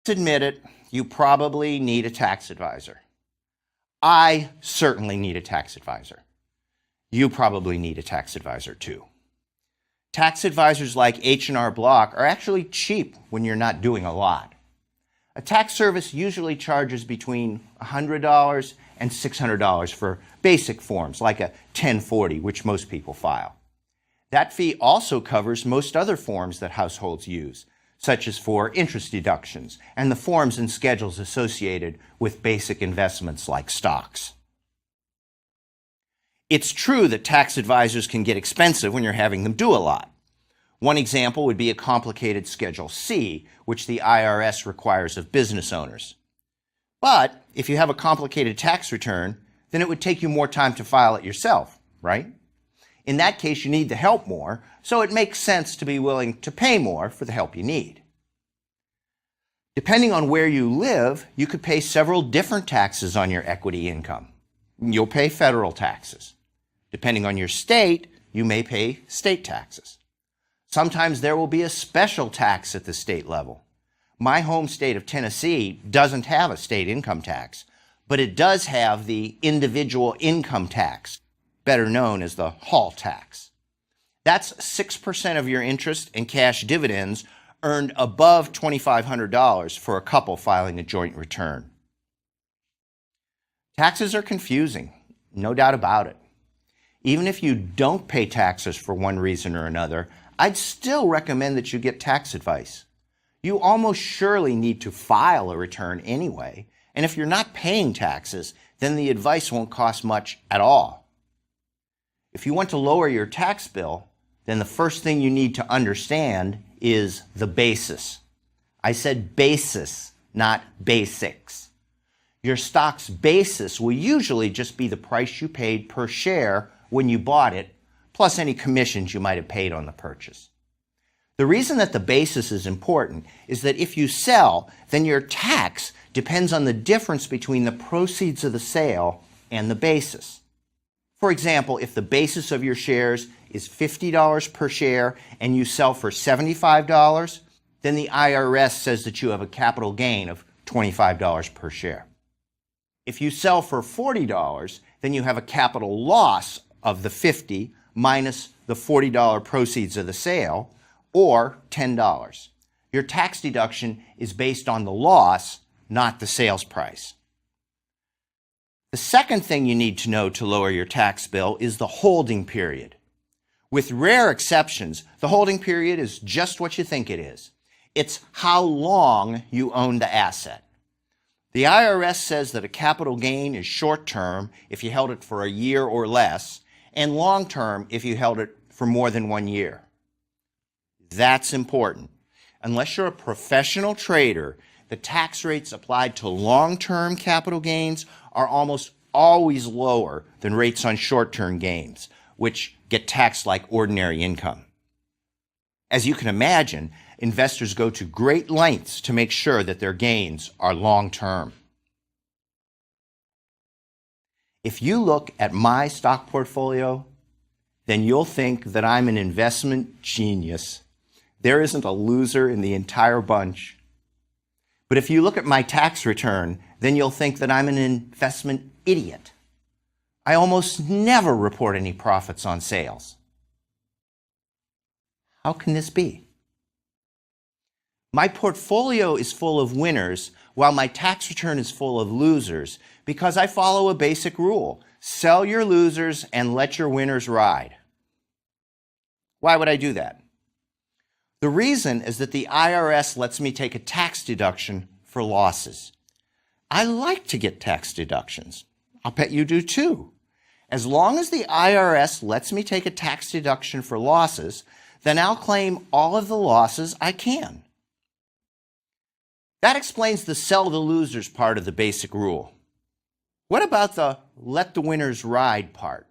Let's admit it, you probably need a tax advisor. I certainly need a tax advisor. You probably need a tax advisor too. Tax advisors like H&R Block are actually cheap when you're not doing a lot. A tax service usually charges between $100 and $600 for basic forms like a 1040, which most people file. That fee also covers most other forms that households use, such as for interest deductions and the forms and schedules associated with basic investments like stocks. It's true that tax advisors can get expensive when you're having them do a lot. One example would be a complicated Schedule C, which the IRS requires of business owners. But if you have a complicated tax return, then it would take you more time to file it yourself, right? In that case, you need the help more, so it makes sense to be willing to pay more for the help you need. Depending on where you live, you could pay several different taxes on your equity income. You'll pay federal taxes. Depending on your state, you may pay state taxes. Sometimes there will be a special tax at the state level. My home state of Tennessee doesn't have a state income tax, but it does have the individual income tax, better known as the Hall tax. That's 6% of your interest and cash dividends earned above $2,500 for a couple filing a joint return. Taxes are confusing, no doubt about it. Even if you don't pay taxes for one reason or another, I'd still recommend that you get tax advice. You almost surely need to file a return anyway, and if you're not paying taxes, then the advice won't cost much at all. If you want to lower your tax bill, then the first thing you need to understand is the basis. I said basis, not basics. Your stock's basis will usually just be the price you paid per share when you bought it, plus any commissions you might have paid on the purchase. The reason that the basis is important is that if you sell, then your tax depends on the difference between the proceeds of the sale and the basis. For example, if the basis of your shares is $50 per share and you sell for $75, then the IRS says that you have a capital gain of $25 per share. If you sell for $40, then you have a capital loss of the $50 minus the $40 proceeds of the sale, or $10. Your tax deduction is based on the loss, not the sales price. The second thing you need to know to lower your tax bill is the holding period. With rare exceptions, the holding period is just what you think it is. It's how long you own the asset. The IRS says that a capital gain is short-term if you held it for a year or less, and long-term if you held it for more than 1 year. That's important. Unless you're a professional trader, the tax rates applied to long-term capital gains are almost always lower than rates on short-term gains, which get taxed like ordinary income. As you can imagine, investors go to great lengths to make sure that their gains are long-term. If you look at my stock portfolio, then you'll think that I'm an investment genius. There isn't a loser in the entire bunch. But if you look at my tax return, then you'll think that I'm an investment idiot. I almost never report any profits on sales. How can this be? My portfolio is full of winners while my tax return is full of losers because I follow a basic rule. Sell your losers and let your winners ride. Why would I do that? The reason is that the IRS lets me take a tax deduction for losses. I like to get tax deductions. I'll bet you do too. As long as the IRS lets me take a tax deduction for losses, then I'll claim all of the losses I can. That explains the sell the losers part of the basic rule. What about the let the winners ride part?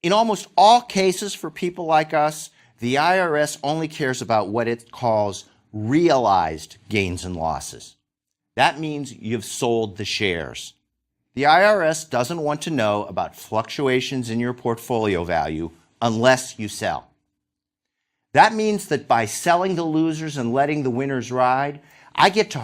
In almost all cases for people like us, the IRS only cares about what it calls realized gains and losses. That means you've sold the shares. The IRS doesn't want to know about fluctuations in your portfolio value unless you sell. That means that by selling the losers and letting the winners ride, I get to